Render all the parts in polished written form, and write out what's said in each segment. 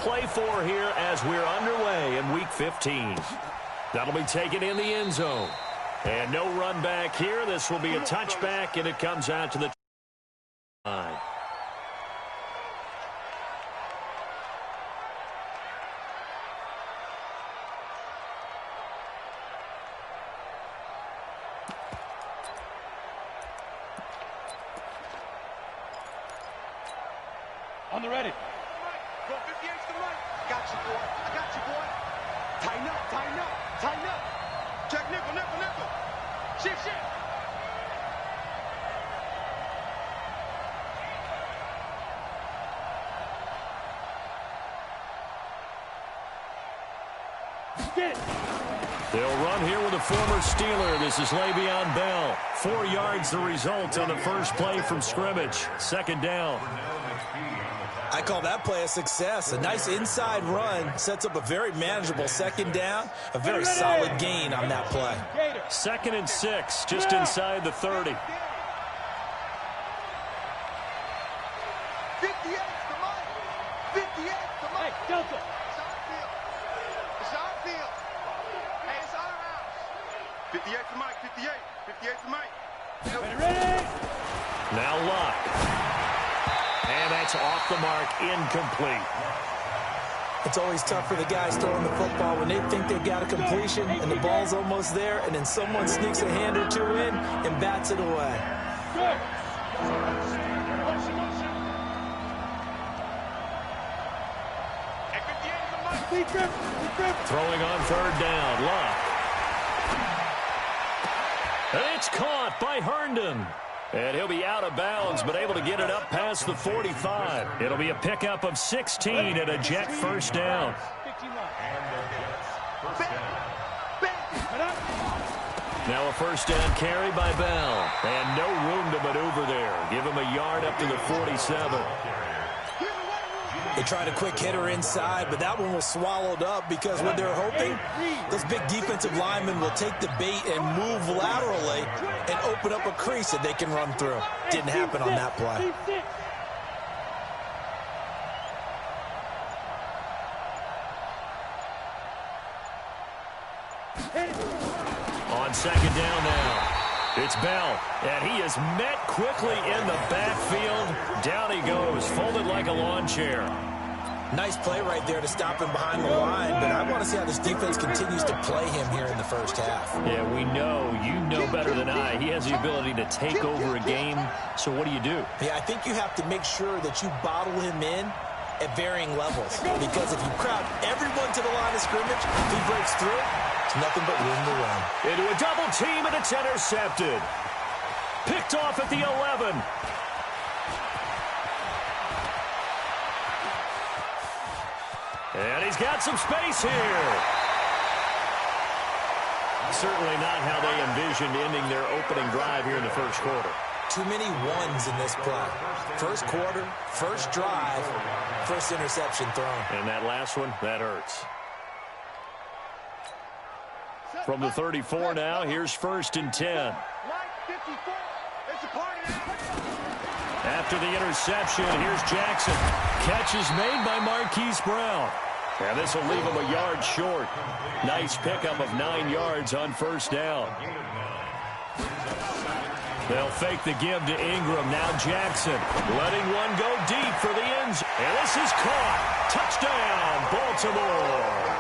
play for here as we're underway in Week 15. That'll be taken in the end zone. And no run back here. This will be a touchback, and it comes out to the line. On the ready. Go 58's the right. I got you, boy. I got you, boy. Tighten up, tighten up, tighten up. Check nickel, nickel, nickel. Shift, shift. Get it. They'll run here with a former Steeler. This is Le'Veon Bell. 4 yards the result on the first play from scrimmage. Second down. I call that play a success. A nice inside run sets up a very manageable second down. A very solid gain on that play. 2nd and 6, just inside the 30. 58's the mic. 58's the mic. Hey, Delta. It's our field. It's our field. Hey, it's our house. 58's the mic. 58. 58's the mic. Ready? Now Luck. And that's off the mark, incomplete. It's always tough for the guys throwing the football when they think they've got a completion and the ball's almost there, and then someone sneaks a hand or two in and bats it away. Good. Hey, 58's the mic. Throwing on 3rd down, Luck. It's caught by Herndon. And he'll be out of bounds, but able to get it up past the 45. It'll be a pickup of 16 and a Jet first down. Now a first down carry by Bell. And no room to maneuver there. Give him a yard up to the 47. They tried a quick hitter inside, but that one was swallowed up because what they're hoping, those big defensive linemen will take the bait and move laterally and open up a crease that they can run through. Didn't happen on that play. On 2nd down now. It's Bell, and he is met quickly in the backfield. Down he goes, folded like a lawn chair. Nice play right there to stop him behind the line, but I want to see how this defense continues to play him here in the first half. Yeah, we know. You know better than I. He has the ability to take over a game, so what do? Yeah, I think you have to make sure that you bottle him in at varying levels, because if you crowd everyone to the line of scrimmage, if he breaks through, it's nothing but room to run. Into a double team, and it's intercepted. Picked off at the 11. And he's got some space here. Certainly not how they envisioned ending their opening drive here in the first quarter. Too many ones in this play. First quarter, first drive, first interception thrown. And that last one, that hurts. From the 34 now, here's 1st and 10. After the interception, here's Jackson. Catch is made by Marquise Brown. And this will leave him a yard short. Nice pickup of 9 yards on first down. They'll fake the give to Ingram. Now Jackson letting one go deep for the end zone. And this is caught. Touchdown, Baltimore.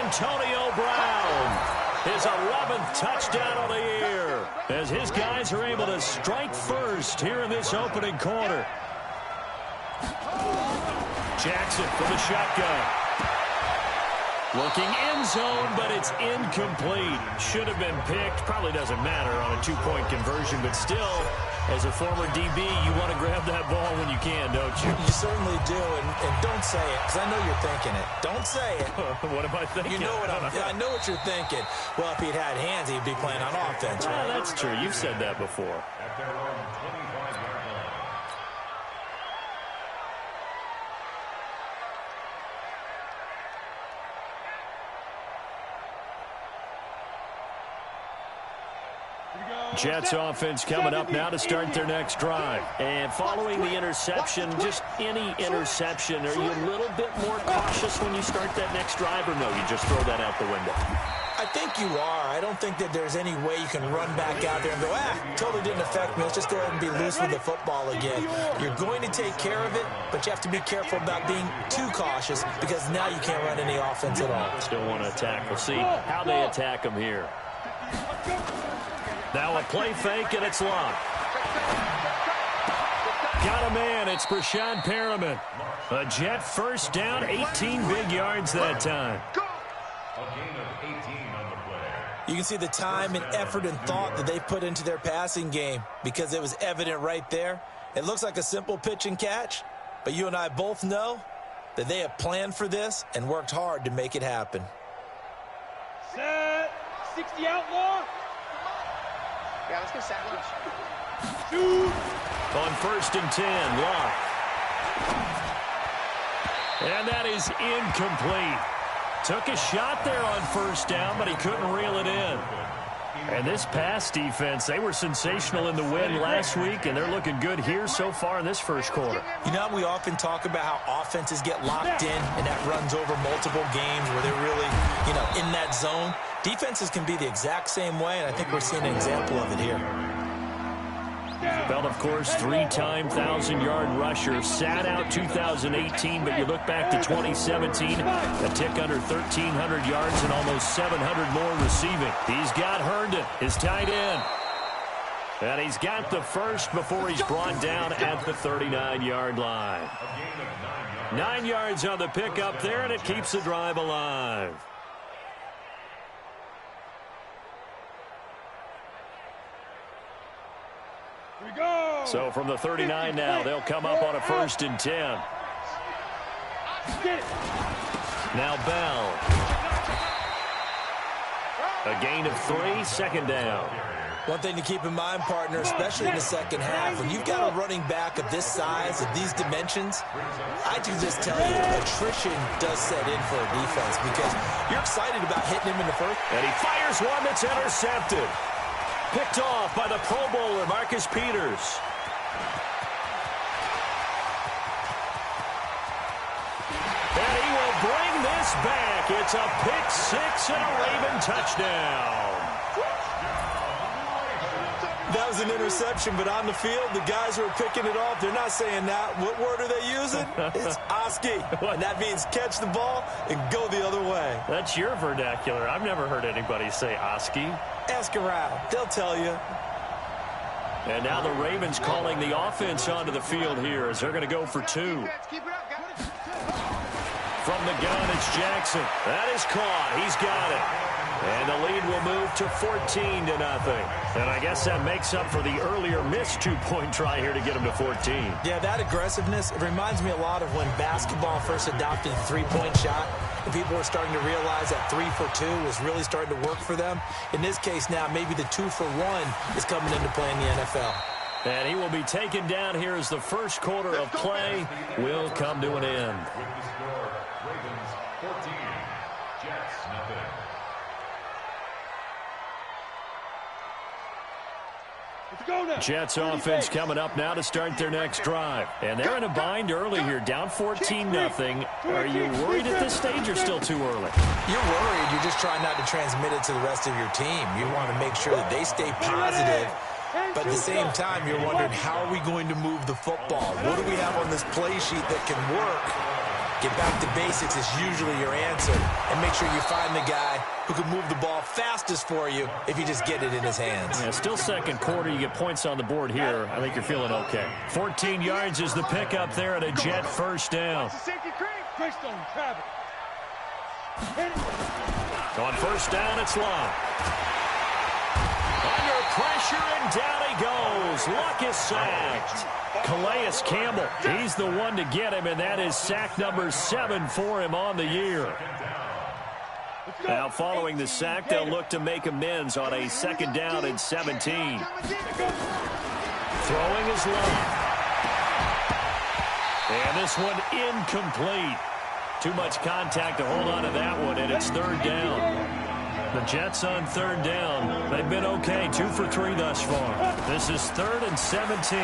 Antonio Brown. His 11th touchdown of the year as his guys are able to strike first here in this opening quarter. Jackson from the shotgun. Looking end zone, but it's incomplete. Should have been picked. Probably doesn't matter on a 2-point conversion, but still, as a former DB, you want to grab that ball when you can, don't you? You certainly do, and don't say it, because I know you're thinking it. Don't say it. What am I thinking? You know what I know what you're thinking. Well, if he'd had hands, he'd be playing on offense. Well, that's true. You've said that before. Jets offense coming up now to start their next drive. And following the interception, just any interception, are you a little bit more cautious when you start that next drive, or no, you just throw that out the window? I think you are. I don't think that there's any way you can run back out there and go, totally didn't affect me. Let's just go ahead and be loose with the football again. You're going to take care of it, but you have to be careful about being too cautious because now you can't run any offense at all. Still want to attack. We'll see how they attack them here. Now a play fake, and it's locked. Got a man. It's Brashad Perriman. A Jet first down, 18 big yards that time. You can see the time and effort and thought that they put into their passing game because it was evident right there. It looks like a simple pitch and catch, but you and I both know that they have planned for this and worked hard to make it happen. Set. 60 outlaw. Yeah, let's go set lunch. Shoot. On 1st and 10, Locke. And that is incomplete. Took a shot there on 1st down, but he couldn't reel it in. And this pass defense, they were sensational in the win last week, and they're looking good here so far in this first quarter. You know, we often talk about how offenses get locked in, and that runs over multiple games where they're really, in that zone. Defenses can be the exact same way, and I think we're seeing an example of it here. Bell, of course, 3-time 1,000-yard rusher. Sat out 2018, but you look back to 2017, a tick under 1,300 yards and almost 700 more receiving. He's got Herndon, his tight end. And he's got the first before he's brought down at the 39-yard line. 9 yards on the pickup there, and it keeps the drive alive. So from the 39 now, they'll come up on a 1st and 10. Now Bell. A gain of 3, 2nd down. One thing to keep in mind, partner, especially in the second half, when you've got a running back of this size, of these dimensions, I can just tell you attrition does set in for a defense because you're excited about hitting him in the first. And he fires one that's intercepted. Picked off by the Pro Bowler, Marcus Peters. And he will bring this back. It's a pick 6 and a Raven touchdown. That was an interception, but on the field, the guys who are picking it off, they're not saying that. What word are they using? It's Oski. And that means catch the ball and go the other way. That's your vernacular. I've never heard anybody say Oski. Ask around. They'll tell you. And now the Ravens calling the offense onto the field here as they're going to go for 2. From the gun, it's Jackson. That is caught. He's got it. And the lead will move to 14-0. And I guess that makes up for the earlier missed 2-point try here to get him to 14. Yeah, that aggressiveness, it reminds me a lot of when basketball first adopted the three-point shot. And people were starting to realize that 3 for 2 was really starting to work for them. In this case now, maybe the 2 for 1 is coming into play in the NFL. And he will be taken down here as the first quarter of play will come to an end. Jets offense coming up now to start their next drive. And they're in a bind early here, down 14-0. Are you worried at this stage or still too early? You're worried. You're just trying not to transmit it to the rest of your team. You want to make sure that they stay positive. But at the same time, you're wondering, how are we going to move the football? What do we have on this play sheet that can work? Get back to basics is usually your answer. And make sure you find the guy who can move the ball fastest for you if you just get it in his hands. Yeah, still second quarter. You get points on the board here. I think you're feeling okay. 14 yards is the pickup there at a Jet first down. On first down, it's Locke. Under pressure, and down he goes. Luck is sacked. Calais Campbell, he's the one to get him, and that is sack number 7 for him on the year. Now, following the sack, they'll look to make amends on a 2nd down and 17. Throwing is Locke. And this one incomplete. Too much contact to hold on to that one, and it's 3rd down. The Jets on 3rd down. They've been okay, 2 for 3 thus far. This is 3rd and 17.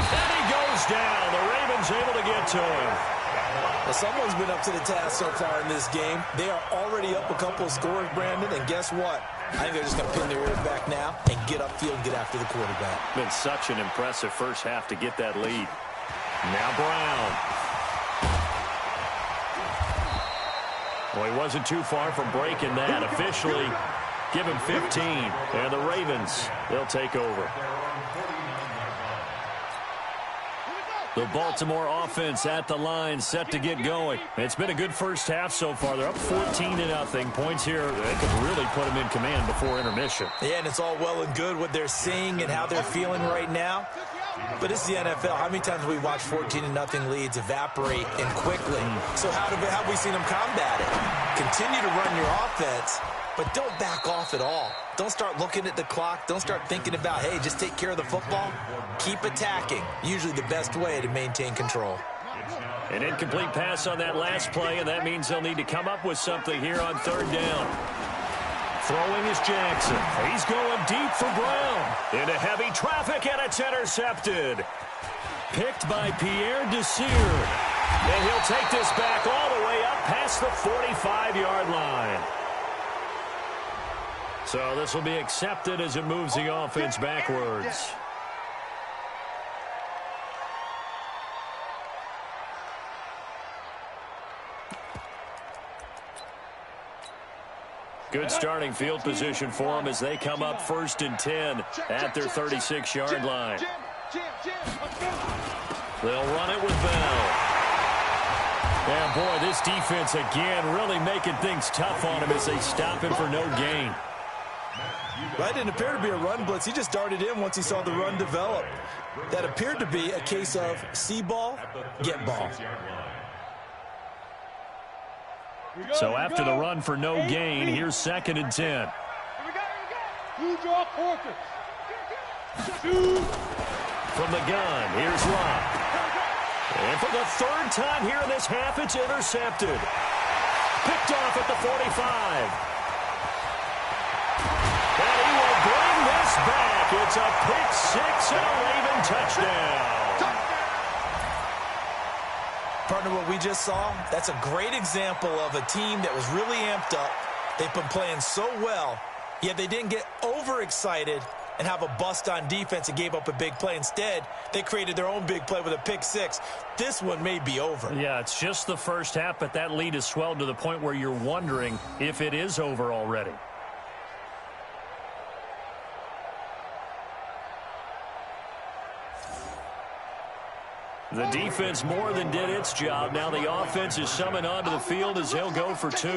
And he goes down. The Ravens able to get to him. Well, someone's been up to the task so far in this game. They are already up a couple of scores, Brandon, and guess what? I think they're just going to pin their ears back now and get upfield and get after the quarterback. Been such an impressive first half to get that lead. Now Brown. Well, he wasn't too far from breaking that. Officially, give him 15. And the Ravens, they'll take over. The Baltimore offense at the line, set to get going. It's been a good first half so far. They're up 14-0. Points here, they could really put them in command before intermission. Yeah, and it's all well and good what they're seeing and how they're feeling right now. But it's the NFL. How many times have we watched 14-0 leads evaporate and quickly? So how have we seen them combat it? Continue to run your offense, but don't back off at all. Don't start looking at the clock. Don't start thinking about, hey, just take care of the football. Keep attacking. Usually the best way to maintain control. An incomplete pass on that last play, and that means they'll need to come up with something here on third down. Throwing is Jackson. He's going deep for Brown. Into heavy traffic, and it's intercepted. Picked by Pierre Desir. And he'll take this back all the way up past the 45-yard line. So this will be accepted as it moves the offense backwards. Good starting field position for them as they come up 1st and 10 at their 36-yard line. They'll run it with Bell. And boy, this defense again really making things tough on him as they stop him for no gain. That didn't appear to be a run blitz. He just darted in once he saw the run develop. That appeared to be a case of see ball, get ball. So after the run for no gain, here's 2nd and 10. Two draw quarters. From the gun, here's Locke. And for the 3rd time here in this half, it's intercepted. Picked off at the 45. And he will bring this back. It's a pick 6 and a Raven touchdown. Partner, what we just saw, that's a great example of a team that was really amped up. They've been playing so well, yet they didn't get overexcited and have a bust on defense and gave up a big play. Instead, they created their own big play with a pick 6. This one may be over. Yeah, it's just the first half, but that lead has swelled to the point where you're wondering if it is over already. The defense more than did its job. Now the offense is summoned onto the field as they'll go for 2.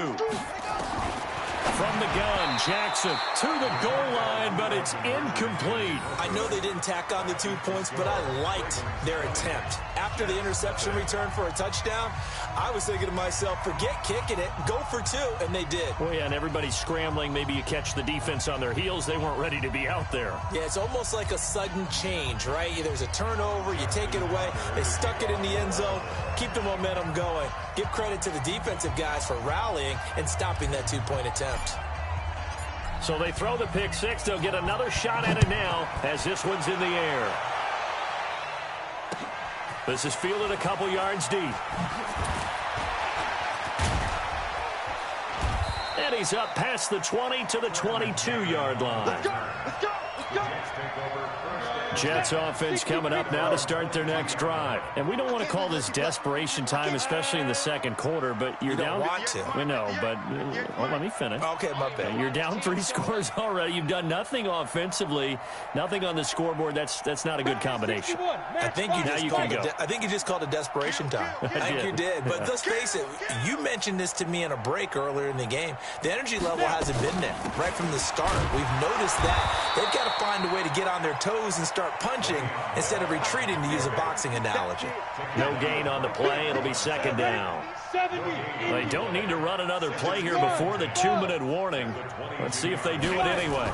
From the gun, Jackson to the goal line, but it's incomplete. I know they didn't tack on the 2 points, but I liked their attempt. After the interception return for a touchdown, I was thinking to myself, forget kicking it, go for 2, and they did. Well, yeah, and everybody's scrambling. Maybe you catch the defense on their heels. They weren't ready to be out there. Yeah, it's almost like a sudden change, right? There's a turnover, you take it away, they stuck it in the end zone, keep the momentum going. Give credit to the defensive guys for rallying and stopping that 2-point attempt. So they throw the pick 6. They'll get another shot at it now as this one's in the air. This is fielded a couple yards deep. And he's up past the 20 to the 22-yard line. Let's go, let's go, let's go. Jets offense coming up now to start their next drive. And we don't want to call this desperation time, especially in the second quarter, but you're down. You don't want to. I know, but let me finish. Okay, my bad. You're down 3 scores already. You've done nothing offensively, nothing on the scoreboard. That's not a good combination. I think you just called it desperation time. I think you did. But let's face it, you mentioned this to me in a break earlier in the game. The energy level hasn't been there right from the start. We've noticed that. They've got to find a way to get on their toes and start punching instead of retreating, to use a boxing analogy. No gain on the play. It'll be 2nd down. They don't need to run another play here before the 2-minute warning. Let's see if they do it anyway.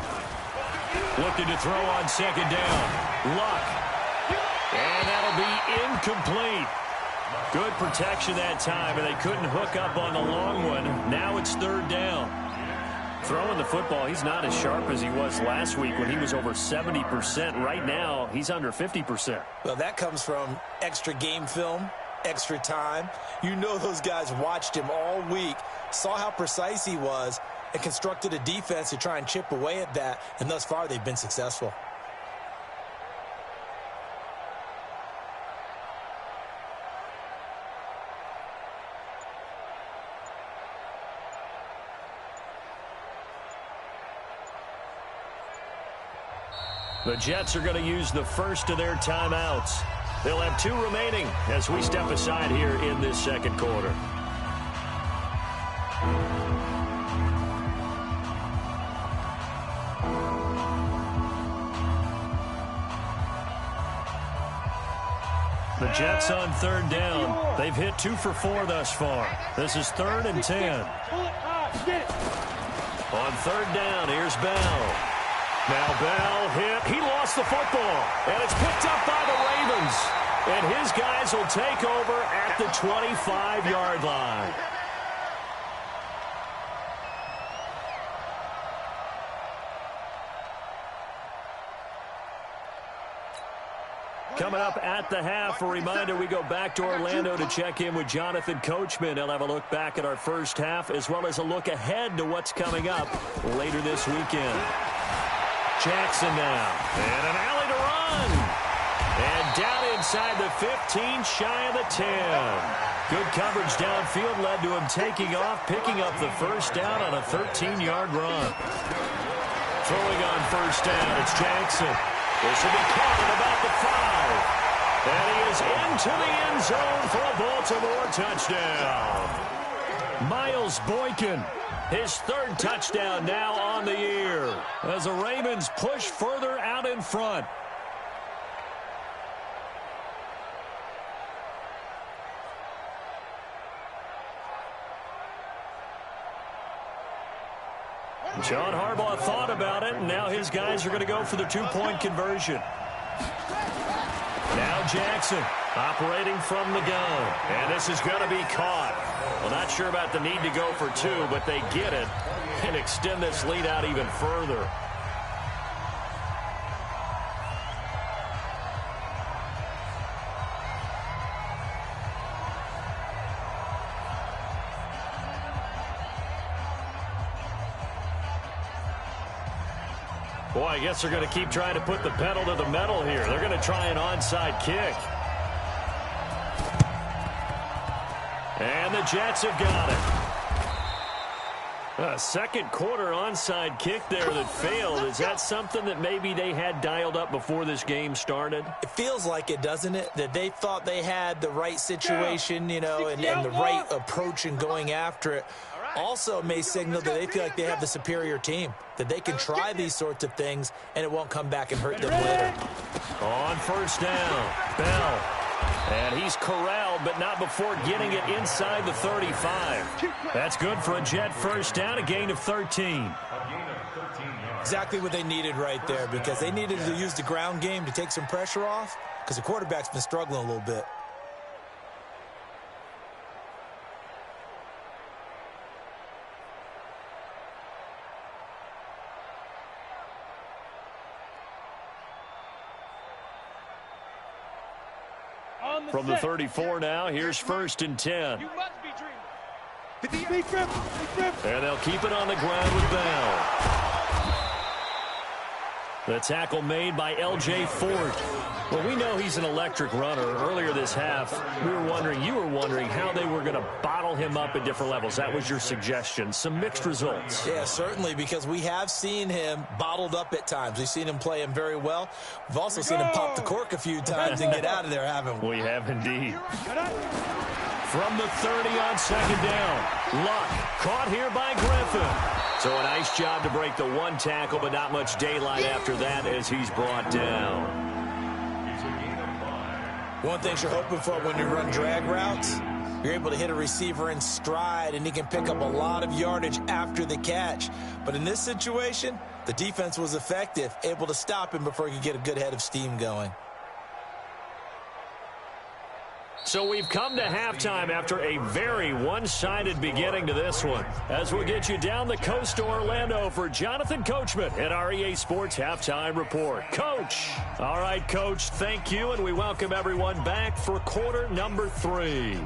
Looking to throw on 2nd down. Luck. And that'll be incomplete. Good protection that time, and they couldn't hook up on the long one. Now it's 3rd down. Throwing the football, he's not as sharp as he was last week when he was over 70%. Right now, he's under 50%. Well, that comes from extra game film extra time. You know those guys watched him all week, saw how precise he was, and constructed a defense to try and chip away at that, and thus far they've been successful. The Jets are going to use the first of their timeouts. They'll have 2 remaining as we step aside here in this second quarter. The Jets on 3rd down. They've hit 2 for 4 thus far. This is 3rd and 10. On 3rd down, here's Bell. Now Bell hit. He lost the football. And it's picked up by the Ravens. And his guys will take over at the 25-yard line. Coming up at the half, a reminder, we go back to Orlando to check in with Jonathan Coachman. He'll have a look back at our first half as well as a look ahead to what's coming up later this weekend. Jackson now, and an alley to run. And down inside the 15, shy of the 10. Good coverage downfield led to him taking off, picking up the first down on a 13-yard run. Throwing on first down, it's Jackson. This will be caught at about the 5. And he is into the end zone for a Baltimore touchdown. Miles Boykin, his 3rd touchdown now on the year as the Ravens push further out in front. John Harbaugh thought about it, and now his guys are going to go for the 2-point conversion. Now Jackson operating from the gun, and this is going to be caught. Well, not sure about the need to go for 2, but they get it and extend this lead out even further. Boy, I guess they're going to keep trying to put the pedal to the metal here. They're going to try an onside kick. And the Jets have got it. A second quarter onside kick there that failed. Is that something that maybe they had dialed up before this game started? It feels like it, doesn't it? That they thought they had the right situation, you know, and the right approach in going after it. Also may signal that they feel like they have the superior team, that they can try these sorts of things and it won't come back and hurt them later. On first down, Bell. And he's corralled, but not before getting it inside the 35. That's good for a Jet first down, a gain of 13. Exactly what they needed right there, because they needed to use the ground game to take some pressure off, because the quarterback's been struggling a little bit. From the 34 now, here's 1st and 10. You must be dreaming. And they'll keep it on the ground with Bell. The tackle made by L.J. Fort. Well, we know he's an electric runner. Earlier this half, you were wondering how they were going to bottle him up at different levels. That was your suggestion. Some mixed results. Yeah, certainly, because we have seen him bottled up at times. We've seen him play him very well. We've also seen him pop the cork a few times and get out of there, haven't we? We have indeed. From the 30 on 2nd down. Luck caught here by Griffin. So a nice job to break the 1 tackle, but not much daylight after that as he's brought down. One thing you're hoping for when you run drag routes, you're able to hit a receiver in stride, and he can pick up a lot of yardage after the catch. But in this situation, the defense was effective, able to stop him before he could get a good head of steam going. So we've come to halftime after a very one-sided beginning to this one. As we'll get you down the coast to Orlando for Jonathan Coachman at our EA Sports Halftime Report. Coach! All right, Coach, thank you, and we welcome everyone back for quarter number 3.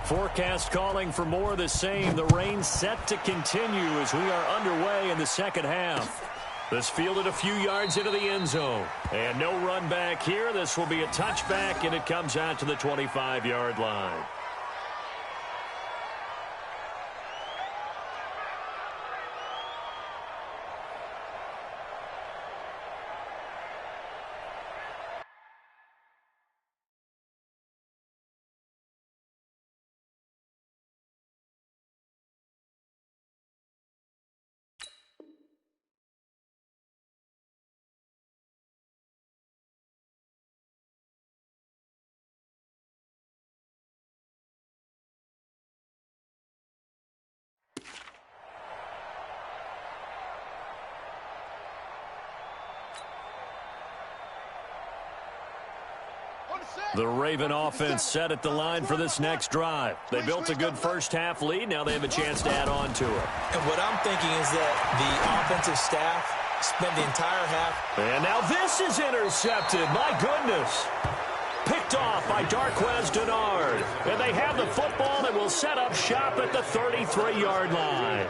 Forecast calling for more of the same. The rain set to continue as we are underway in the second half. This fielded a few yards into the end zone. And no run back here. This will be a touchback, and it comes out to the 25-yard line. The Raven offense set at the line for this next drive. They built a good first-half lead. Now they have a chance to add on to it. And what I'm thinking is that the offensive staff spent the entire half. And now this is intercepted. My goodness. Picked off by Darquez Denard. And they have the football and will set up shop at the 33-yard line.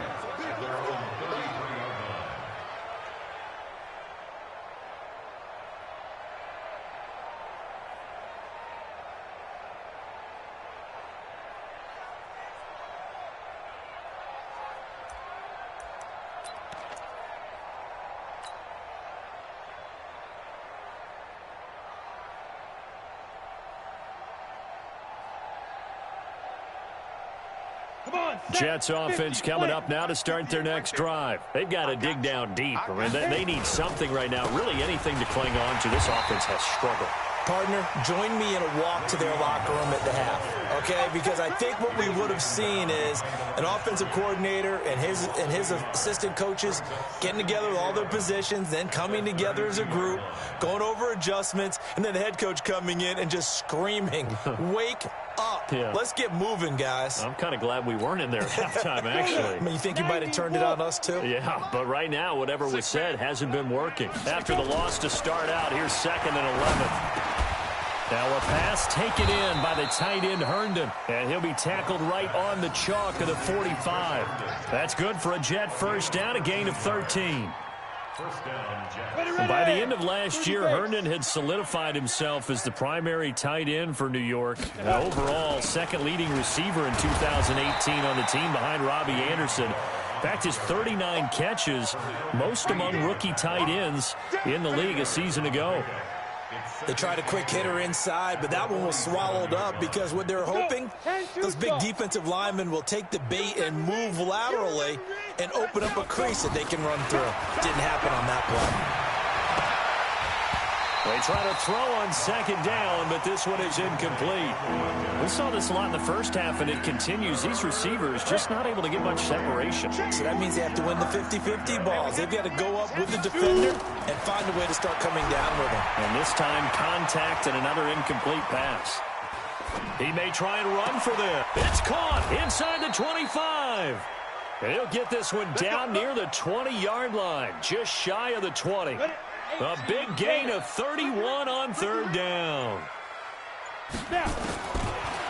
Jets offense coming up now to start their next drive. They've got to dig down deep. I mean, they need something right now, really anything to cling on to. This offense has struggled. Partner, join me in a walk to their locker room at the half, okay? Because I think what we would have seen is an offensive coordinator and his assistant coaches getting together with all their positions, then coming together as a group, going over adjustments, and then the head coach coming in and just screaming, wake up. Yeah. Let's get moving, guys. I'm kind of glad we weren't in there at halftime, actually. I mean, you think you might have turned it on us, too? Yeah, but right now, whatever was said hasn't been working. After the loss to start out, here's 2nd and 11. Now a pass taken in by the tight end Herndon, and he'll be tackled right on the chalk of the 45. That's good for a Jet first down, a gain of 13. By the end of last year, Herndon had solidified himself as the primary tight end for New York. And overall, second leading receiver in 2018 on the team behind Robbie Anderson. In fact, his 39 catches, most among rookie tight ends in the league a season ago. They tried a quick hitter inside, but that one was swallowed up because what they're hoping, those big defensive linemen will take the bait and move laterally and open up a crease that they can run through. Didn't happen on that play. They try to throw on 2nd down, but this one is incomplete. We saw this a lot in the first half, and it continues. These receivers just not able to get much separation. So that means they have to win the 50-50 balls. They've got to go up with the defender and find a way to start coming down with him. And this time, contact and another incomplete pass. He may try and run for this. It's caught inside the 25. And he'll get this one down near the 20-yard line, just shy of the 20. A big gain of 31 on 3rd down.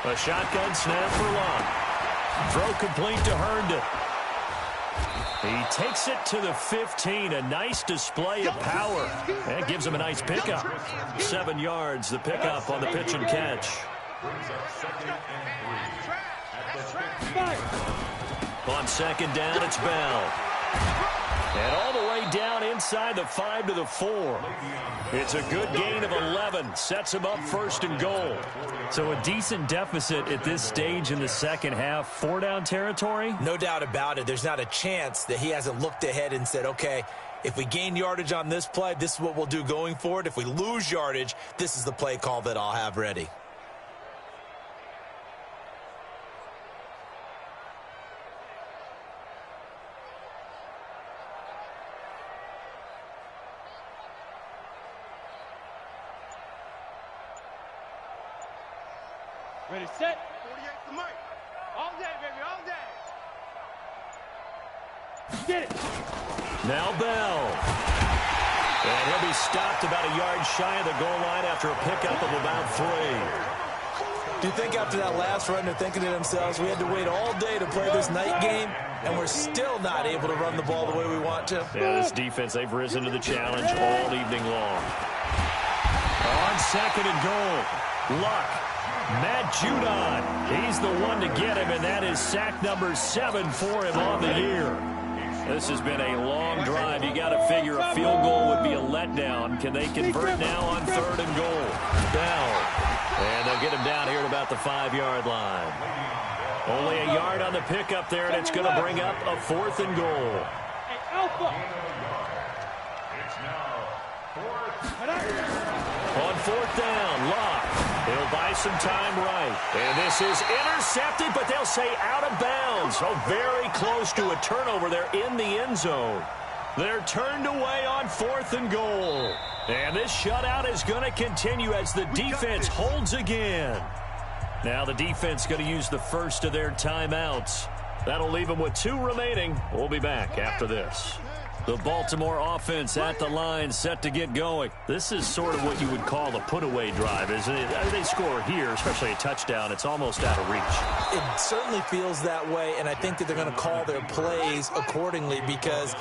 A shotgun snap for Long. Throw complete to Herndon. He takes it to the 15. A nice display of power. That gives him a nice pickup. 7 yards, the pickup on the pitch and catch. On 2nd down, it's Bell. And all the way down inside the 5 to the 4. It's a good gain of 11. Sets him up 1st and goal. So a decent deficit at this stage in the second half. 4-down territory? No doubt about it. There's not a chance that he hasn't looked ahead and said, okay, if we gain yardage on this play, this is what we'll do going forward. If we lose yardage, this is the play call that I'll have ready. Ready, set. 48 to Mike. All day, baby, all day. Get it. Now Bell. And he'll be stopped about a yard shy of the goal line after a pickup of about 3. Do you think after that last run they're thinking to themselves, we had to wait all day to play this night game, and we're still not able to run the ball the way we want to? Yeah, this defense, they've risen to the challenge all evening long. On 2nd and goal, Luck. Matt Judon, he's the one to get him, and that is sack number 7 for him on the year. This has been a long drive. You got to figure a field goal would be a letdown. Can they convert now on 3rd and goal? Bell. And they'll get him down here at about the 5-yard line. Only a yard on the pickup there, and it's going to bring up a 4th and goal. On 4th down, Locke. He'll buy some time right. And this is intercepted, but they'll say out of bounds. So very close to a turnover there in the end zone. They're turned away on 4th and goal. And this shutout is going to continue as the defense holds again. Now the defense going to use the first of their timeouts. That'll leave them with 2 remaining. We'll be back after this. The Baltimore offense at the line, set to get going. This is sort of what you would call a put-away drive, isn't it? They score here, especially a touchdown. It's almost out of reach. It certainly feels that way, and I think that they're going to call their plays accordingly, because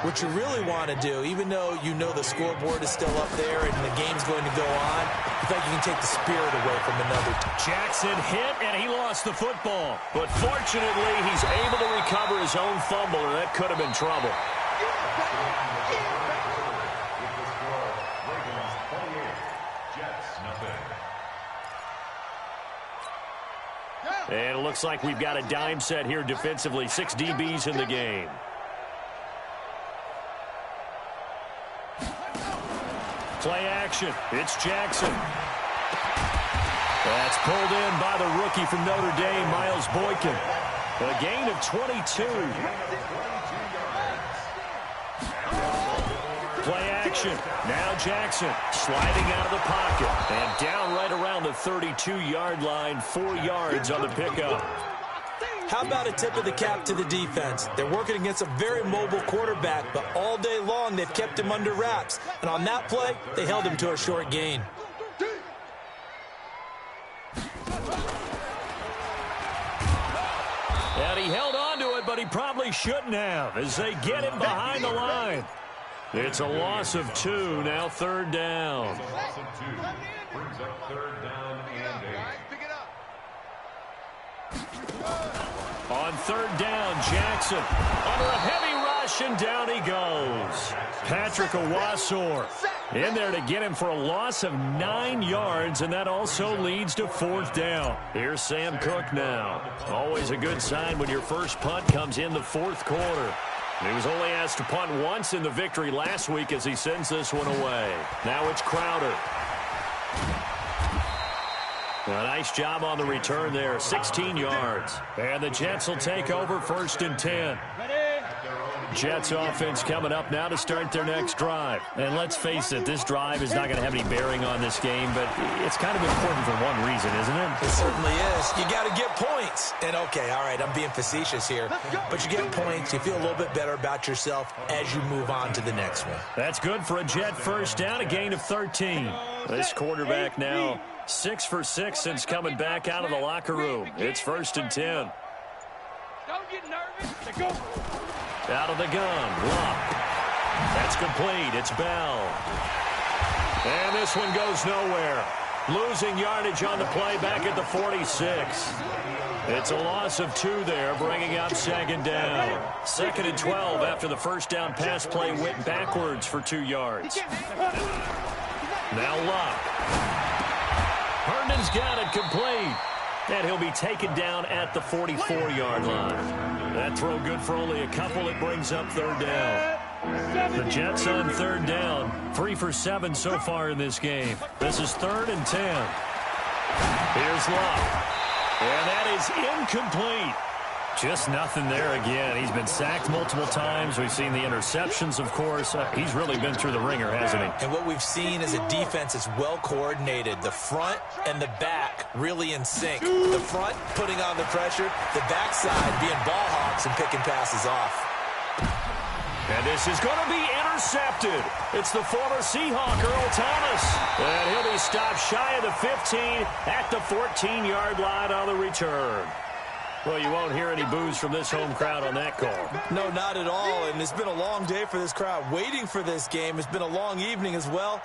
what you really want to do, even though you know the scoreboard is still up there and the game's going to go on, I think you can take the spirit away from another team. Jackson hit, and he lost the football. But fortunately, he's able to recover his own fumble, or that could have been trouble. And it looks like we've got a dime set here defensively. 6 DBs in the game. Play action. It's Jackson. That's pulled in by the rookie from Notre Dame, Miles Boykin. A gain of 22. Play action. Now Jackson sliding out of the pocket. And down right around the 32-yard line. 4 yards on the pickup. How about a tip of the cap to the defense? They're working against a very mobile quarterback, but all day long they've kept him under wraps. And on that play, they held him to a short gain. And he held on to it, but he probably shouldn't have as they get him behind the line. It's a loss of 2, now 3rd down. Loss of 2 brings up 3rd down and 8. On 3rd down, Jackson under a heavy rush, and down he goes. Patrick Owasor in there to get him for a loss of 9 yards, and that also leads to 4th down. Here's Sam Cook now. Always a good sign when your first punt comes in the 4th quarter. He was only asked to punt once in the victory last week as he sends this one away. Now it's Crowder. A nice job on the return there, 16 yards. And the Jets will take over 1st and 10. Jets offense coming up now to start their next drive. And let's face it, this drive is not going to have any bearing on this game, but it's kind of important for one reason, isn't it? It certainly is. You got to get points. And okay, all right, I'm being facetious here, but you get points, you feel a little bit better about yourself as you move on to the next one. That's good for a Jet first down, a gain of 13. This quarterback now 6 for 6 since coming back out of the locker room. It's 1st and 10. Don't get nervous. Go. Out of the gun, Locke. That's complete. It's Bell. And this one goes nowhere. Losing yardage on the play back at the 46. It's a loss of 2 there, bringing up second down. 2nd and 12 after the first down pass play went backwards for 2 yards. Now Luck. Herndon's got it complete. And he'll be taken down at the 44-yard line. That throw good for only a couple. It brings up 3rd down. The Jets on 3rd down. 3 for 7 so far in this game. This is 3rd and 10. Here's Luck. And that is incomplete. Just nothing there again. He's been sacked multiple times. We've seen the interceptions, of course. He's really been through the ringer, hasn't he? And what we've seen is a defense that's well coordinated. The front and the back really in sync. The front putting on the pressure. The backside being ball hawks and picking passes off. And this is going to be intercepted. It's the former Seahawk, Earl Thomas. And he'll be stopped shy of the 15 at the 14-yard line on the return. Well, you won't hear any boos from this home crowd on that call. No, not at all. And it's been a long day for this crowd waiting for this game. It's been a long evening as well.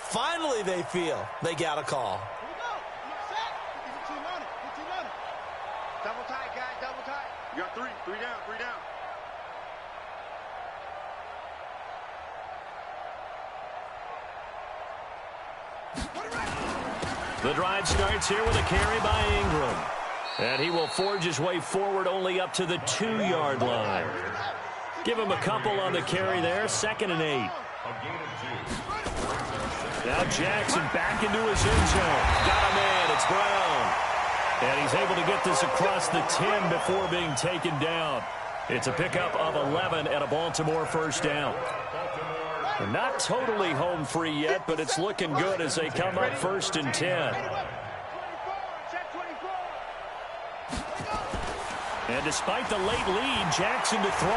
Finally, they feel they got a call. Double tight, guys, double tight. You got 3 down, 3 down. The drive starts here with a carry by Ingram. And he will forge his way forward only up to the 2-yard line. Give him a couple on the carry there. 2nd and 8. Now Jackson back into his end zone. Got a man. It's Brown. And he's able to get this across the 10 before being taken down. It's a pickup of 11 and a Baltimore first down. They're not totally home free yet, but it's looking good as they come up 1st and 10. And despite the late lead, Jackson to throw.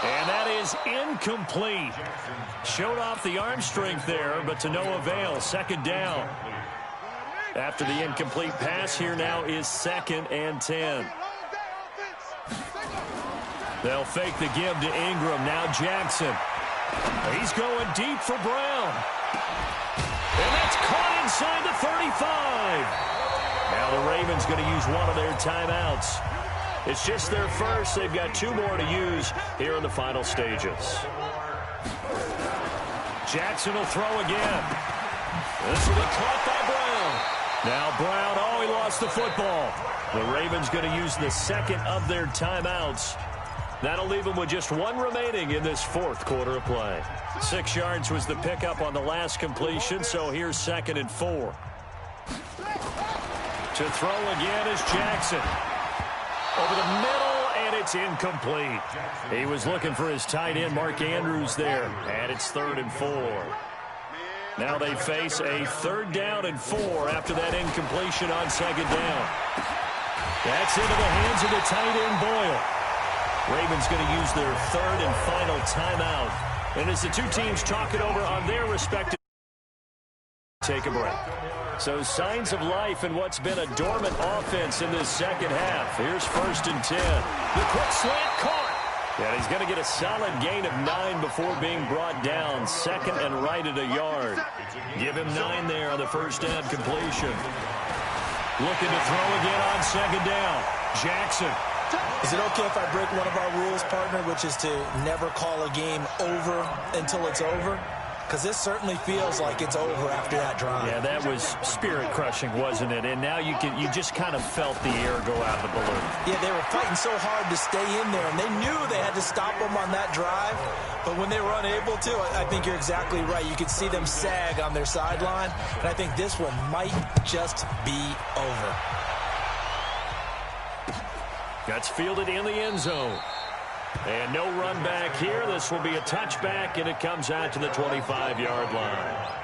And that is incomplete. Showed off the arm strength there, but to no avail. 2nd down. After the incomplete pass, here now is 2nd and 10. They'll fake the give to Ingram. Now Jackson. He's going deep for Brown. And that's caught inside the 35. Now the Ravens going to use one of their timeouts. It's just their first. They've got 2 more to use here in the final stages. Jackson will throw again. This will be caught by Brown. Now Brown, oh, he lost the football. The Ravens going to use the 2nd of their timeouts. That'll leave them with just 1 remaining in this 4th quarter of play. 6 yards was the pickup on the last completion, so here's 2nd and 4. To throw again is Jackson. Over the middle, and it's incomplete. He was looking for his tight end, Mark Andrews, there. And it's 3rd and 4. Now they face a 3rd down and 4 after that incompletion on 2nd down. That's into the hands of the tight end, Boyle. Ravens going to use their 3rd and final timeout. And as the 2 teams talk it over on their respective, take a break. So signs of life in what's been a dormant offense in this 2nd half. Here's 1st and 10. The quick slant caught. And he's going to get a solid gain of 9 before being brought down. 2nd and right at a yard. Give him 9 there on the first down completion. Looking to throw again on 2nd down. Jackson. Is it okay if I break one of our rules, partner, which is to never call a game over until it's over? Because this certainly feels like it's over after that drive. Yeah, that was spirit-crushing, wasn't it? And now you just kind of felt the air go out of the balloon. Yeah, they were fighting so hard to stay in there, and they knew they had to stop them on that drive. But when they were unable to, I think you're exactly right. You could see them sag on their sideline, and I think this one might just be over. That's fielded in the end zone. And no run back here. This will be a touchback, and it comes out to the 25-yard line.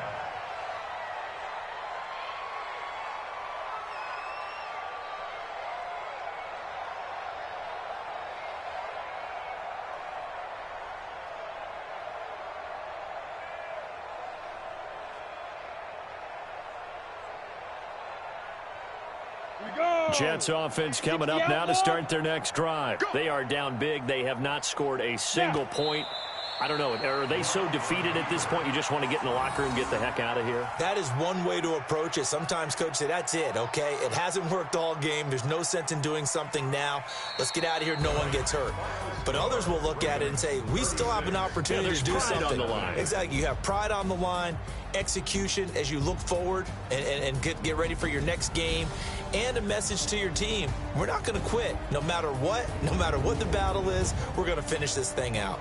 Jets offense coming up now to start their next drive. They are down big. They have not scored a single point I don't know. Are they so defeated at this point you just want to get in the locker room and get the heck out of here? That is one way to approach it. Sometimes coach say, that's it, okay? It hasn't worked all game. There's no sense in doing something now. Let's get out of here. No one gets hurt. But others will look at it and say, we still have an opportunity to do something. Pride on the line. Exactly. You have pride on the line, execution as you look forward and get ready for your next game, and a message to your team. We're not going to quit. No matter what the battle is, we're going to finish this thing out.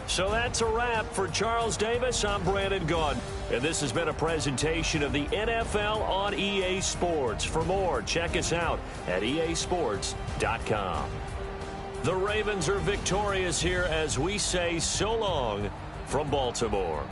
So that's a wrap for Charles Davis. I'm Brandon Gaudin. And this has been a presentation of the NFL on EA Sports. For more, check us out at easports.com. The Ravens are victorious here as we say so long from Baltimore.